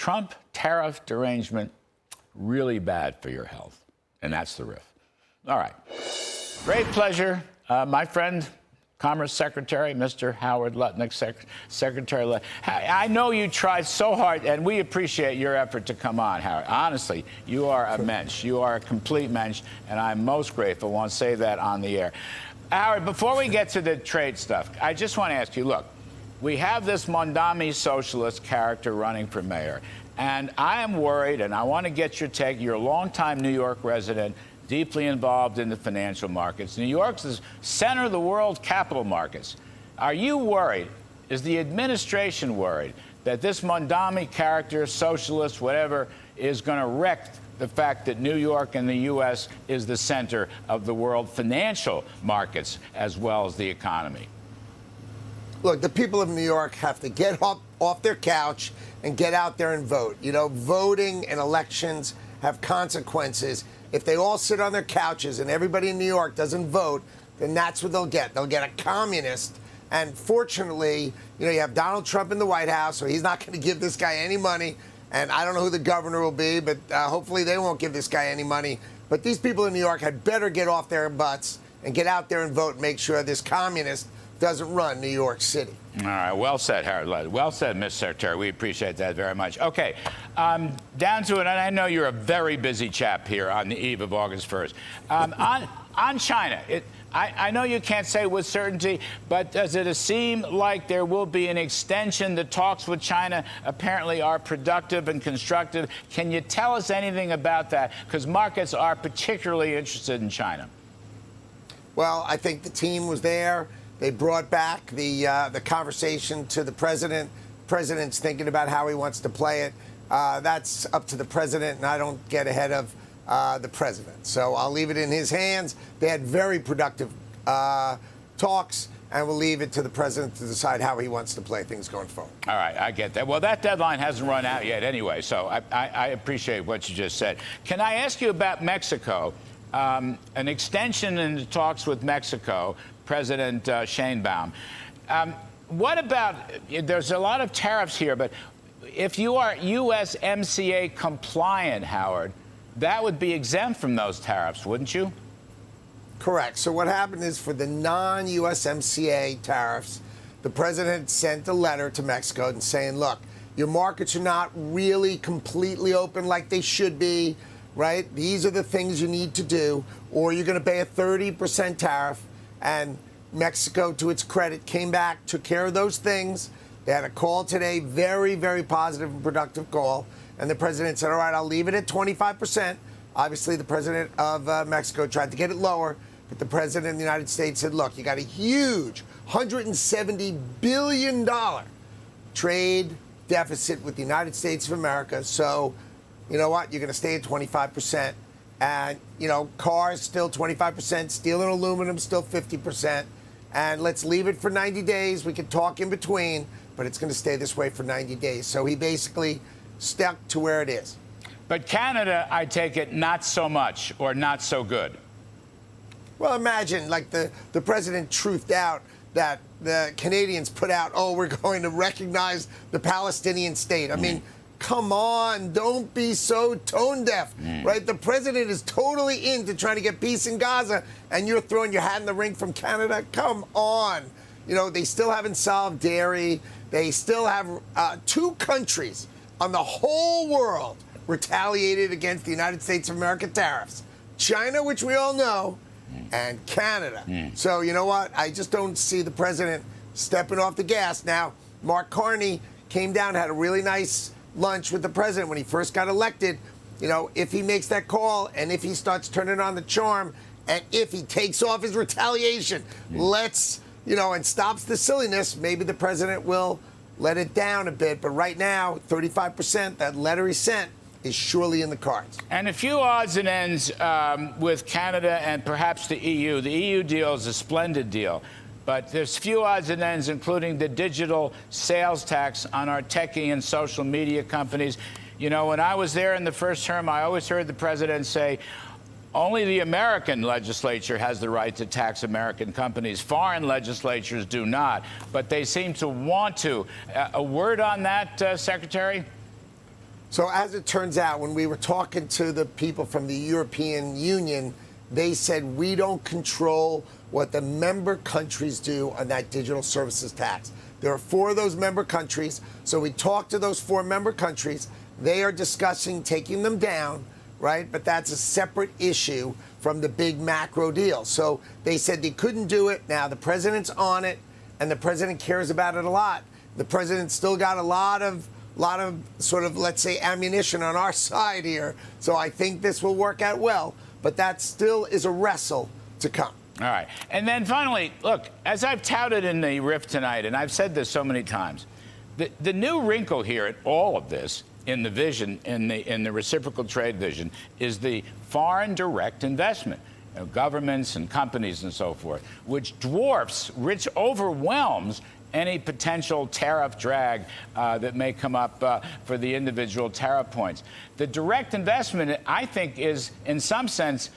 Trump tariff derangement really bad for your health? And that's the riff. All right. Great pleasure, my friend, Commerce Secretary, Mr. Howard Lutnick, Secretary Lutnick. I know you tried so hard, and we appreciate your effort to come on, Howard. Honestly, you are a mensch. You are a complete mensch, and I'm most grateful. I want to say that on the air. Howard, before we get to the trade stuff, I just want to ask you, look, we have this Mondami socialist character running for mayor, and I am worried, and I want to get your take. You're a longtime New York resident, deeply involved in the financial markets. New York's the center of the world capital markets. Are you worried, is the administration worried, that this Mondami character, socialist, whatever, is going to wreck the fact that New York and the U.S. is the center of the world financial markets as well as the economy? Look, the people of New York have to get off their couch and get out there and vote. You know, voting and elections have consequences. If they all sit on their couches and everybody in New York doesn't vote, then that's what they'll get. They'll get a communist. And fortunately, you know, you have Donald Trump in the White House, so he's not going to give this guy any money. And I don't know who the governor will be, but hopefully they won't give this guy any money. But these people in New York had better get off their butts and get out there and vote and make sure this communist doesn't run New York City. All right. Well said, Howard. Well said, Mr. Secretary. We appreciate that very much. OK, down to it. And I know you're a very busy chap here on the eve of August 1st. On China, I know you can't say with certainty, but does it seem like there will be an extension? The talks with China apparently are productive and constructive. Can you tell us anything about that? Because markets are particularly interested in China. Well, I think the team was there. They brought back the conversation to the president. The president's thinking about how he wants to play it. That's up to the president, and I don't get ahead of the president. So I'll leave it in his hands. They had very productive talks, and we'll leave it to the president to decide how he wants to play things going forward. All right, I get that. Well, that deadline hasn't run out yet anyway, so I appreciate what you just said. Can I ask you about Mexico? An extension in the talks with Mexico, President Sheinbaum. What about, there's a lot of tariffs here, but if you are USMCA compliant, Howard, that would be exempt from those tariffs, wouldn't you? Correct. So what happened is for the non-USMCA tariffs, the president sent a letter to Mexico and saying, look, your markets are not really completely open like they should be, right? These are the things you need to do, or you're going to pay a 30% tariff. And Mexico, to its credit, came back, took care of those things. They had a call today, very, very positive and productive call. And the president said, all right, I'll leave it at 25%. Obviously, the president of Mexico tried to get it lower. But the president of the United States said, look, you got a huge $170 billion trade deficit with the United States of America. So, you know what? You're going to stay at 25%. And, you know, cars still 25%, steel and aluminum still 50%. And let's leave it for 90 days. We can talk in between, but it's going to stay this way for 90 days. So he basically stuck to where it is. But Canada, I take it, not so much or not so good. Well, imagine, like, the president truthed out that the Canadians put out, oh, we're going to recognize the Palestinian state. I mean, come on, don't be so tone deaf, right? The president is totally into trying to get peace in Gaza, and you're throwing your hat in the ring from Canada? Come on. You know, they still haven't solved dairy. They still have two countries on the whole world retaliated against the United States of America tariffs. China, which we all know, and Canada. So, you know what? I just don't see the president stepping off the gas. Now, Mark Carney came down, had a really nice lunch with the president when he first got elected. You know, if he makes that call and if he starts turning on the charm and if he takes off his retaliation, and stops the silliness, maybe the president will let it down a bit. But right now, 35%, that letter he sent, is surely in the cards. And a few odds and ends with Canada and perhaps the EU. The EU deal is a splendid deal. But there's few odds and ends, including the digital sales tax on our techie and social media companies. You know, when I was there in the first term, I always heard the president say, only the American legislature has the right to tax American companies. Foreign legislatures do not. But they seem to want to. A word on that, Secretary? So as it turns out, when we were talking to the people from the European Union, they said we don't control what the member countries do on that digital services tax. There are 4 of those member countries. So we talked to those 4 member countries. They are discussing taking them down, right? But that's a separate issue from the big macro deal. So they said they couldn't do it. Now the president's on it, and the president cares about it a lot. The president's still got a lot of sort of, let's say, ammunition on our side here. So I think this will work out well. But that still is a wrestle to come. All right. And then finally, look, as I've touted in the riff tonight, and I've said this so many times, the new wrinkle here at all of this in the vision, in the reciprocal trade vision, is the foreign direct investment. Governments and companies and so forth, which overwhelms any potential tariff drag that may come up for the individual tariff points. The direct investment, I think, is in some sense,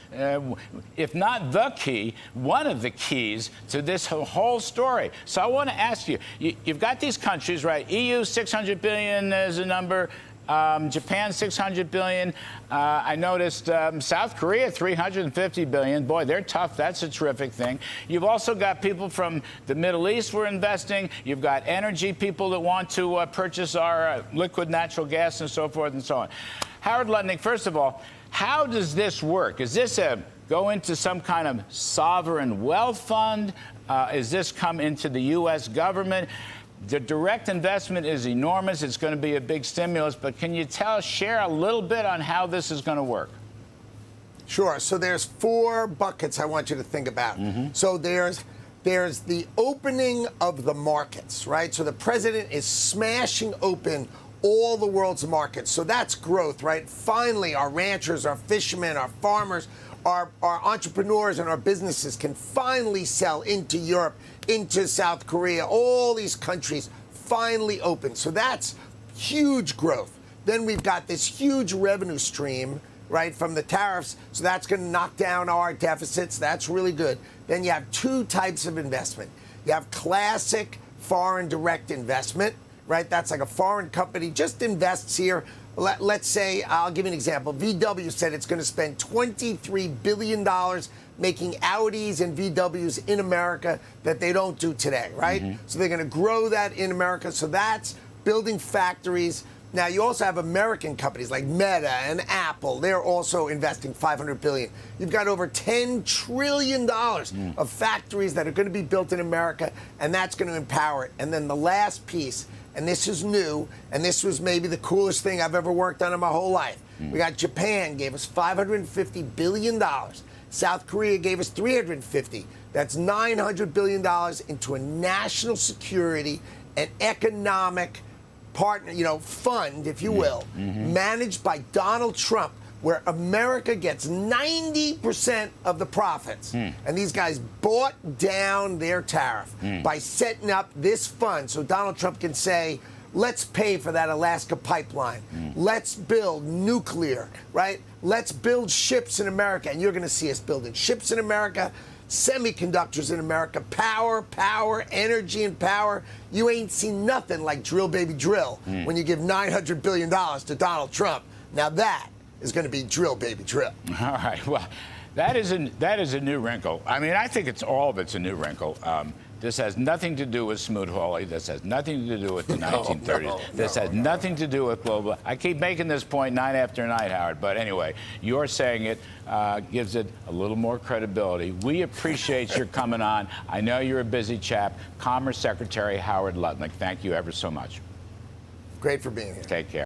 if not the key, one of the keys to this whole story. So I want to ask you, you've got these countries, right? EU, 600 billion is a number. Japan, 600 billion. I noticed South Korea, 350 billion. Boy, they're tough. That's a terrific thing. You've also got people from the Middle East who are investing. You've got energy people that want to purchase our liquid natural gas and so forth and so on. Howard Lutnick, first of all, how does this work? Is this go into some kind of sovereign wealth fund? Is this come into the U.S. government? The direct investment is enormous. It's going to be a big stimulus. But can you share a little bit on how this is going to work? Sure. So there's 4 buckets I want you to think about. So there's the opening of the markets, right? So the president is smashing open all the world's markets. So that's growth, right? Finally, our ranchers, our fishermen, our farmers, our entrepreneurs and our businesses can finally sell into Europe, into South Korea, all these countries finally open. So that's huge growth. Then we've got this huge revenue stream, right, from the tariffs. So that's going to knock down our deficits. That's really good. Then you have 2 types of investment. You have classic foreign direct investment, right? That's like a foreign company just invests here. Let's say, I'll give you an example. VW said it's going to spend $23 billion making Audis and VWs in America that they don't do today, right? So they're going to grow that in America. So that's building factories. Now, you also have American companies like Meta and Apple. They're also investing $500 billion. You've got over $10 trillion of factories that are going to be built in America, and that's going to empower it. And then the last piece, and this is new, and this was maybe the coolest thing I've ever worked on in my whole life. We got Japan gave us $550 billion. South Korea gave us $350. That's $900 billion into a national security and economic partner, fund, if you will, managed by Donald Trump, where America gets 90% of the profits. And these guys bought down their tariff by setting up this fund so Donald Trump can say, let's pay for that Alaska pipeline. Let's build nuclear, right? Let's build ships in America. And you're going to see us building ships in America, semiconductors in America, power, energy and power. You ain't seen nothing like drill, baby, drill when you give $900 billion to Donald Trump. Now that is going to be drill, baby, drill. All right. Well, that is a new wrinkle. I mean, I think all of it's a new wrinkle. This has nothing to do with Smoot-Hawley. This has nothing to do with the 1930s. This has nothing to do with global. I keep making this point night after night, Howard. But anyway, you're saying it gives it a little more credibility. We appreciate your coming on. I know you're a busy chap. Commerce Secretary Howard Lutnick, thank you ever so much. Great for being here. Take care.